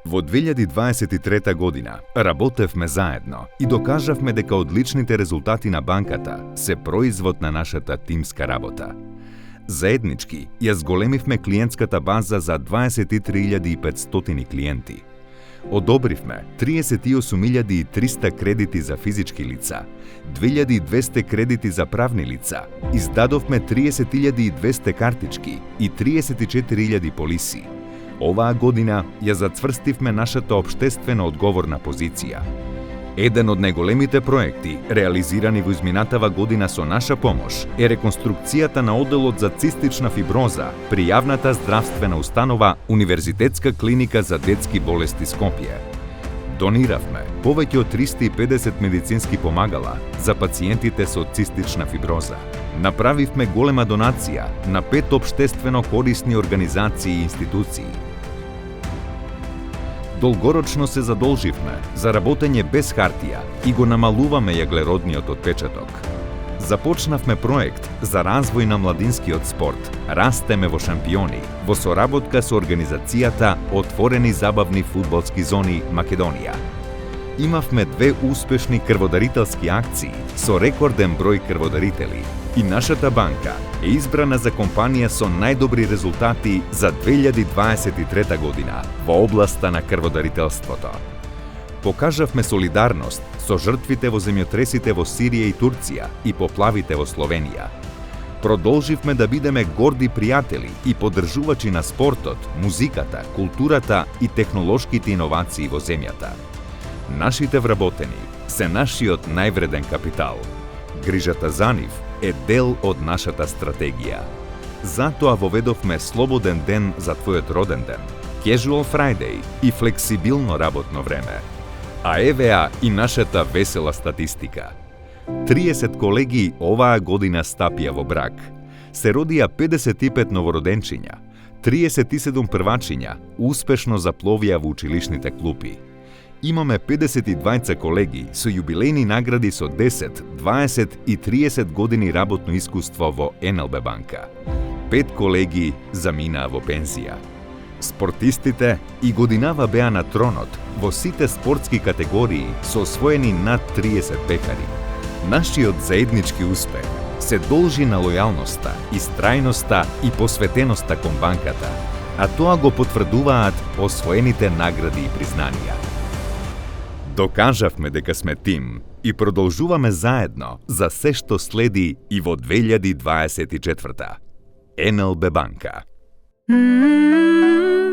Во 2023 година работевме заедно и докажавме дека одличните резултати на банката се производ на нашата тимска работа. Заеднички ја зголемивме клиентската база за 23.500 клиенти. Одобривме 38.300 кредити за физички лица, 2.200 кредити за правни лица, издадовме 30.200 картички и 34.000 полиси. Оваа година ја зацврстивме нашата општествено одговорна позиција. Еден од најголемите проекти, реализирани во изминатава година со наша помош, е реконструкцијата на оделот за цистична фиброза при јавната здравствена установа Универзитетска клиника за детски болести Скопје. Дониравме повеќе од 350 медицински помагала за пациентите со цистична фиброза. Направивме голема донација на 5 општествено корисни организации и институции. Долгорочно се задолживме за работење без хартија и го намалуваме јаглеродниот отпечаток. Започнавме проект за развој на младинскиот спорт "Растеме во шампиони" во соработка со организацијата Отворени забавни фудбалски зони Македонија. Имавме 2 успешни крводарителски акции со рекорден број крводарители и нашата банка е избрана за компанија со најдобри резултати за 2023 година во областа на крводарителството. Покажавме солидарност со жртвите во земјотресите во Сирија и Турција и поплавите во Словенија. Продолживме да бидеме горди пријатели и поддржувачи на спортот, музиката, културата и технолошките иновации во земјата. Нашите вработени се нашиот највреден капитал. Грижата за нив е дел од нашата стратегија. Затоа воведовме слободен ден за твојот роден ден, Casual Friday и флексибилно работно време. А евеа и нашата весела статистика. 30 колеги оваа година стапија во брак. Се родија 55 новороденчиња, 37 првачиња успешно запловија во училишните клупи. Имаме 52 колеги со јубилејни награди со 10, 20 и 30 години работно искуство во НЛБ банка. 5 колеги заминаа во пензија. Спортистите и годинава беа на тронот во сите спортски категории со освоени над 30 пекари. Нашиот заеднички успех се должи на лојалноста, истрајноста и посветеноста кон банката, а тоа го потврдуваат освоените награди и признанија. Докажавме дека сме тим и продолжуваме заедно за се што следи и во 2024. НЛБ банка.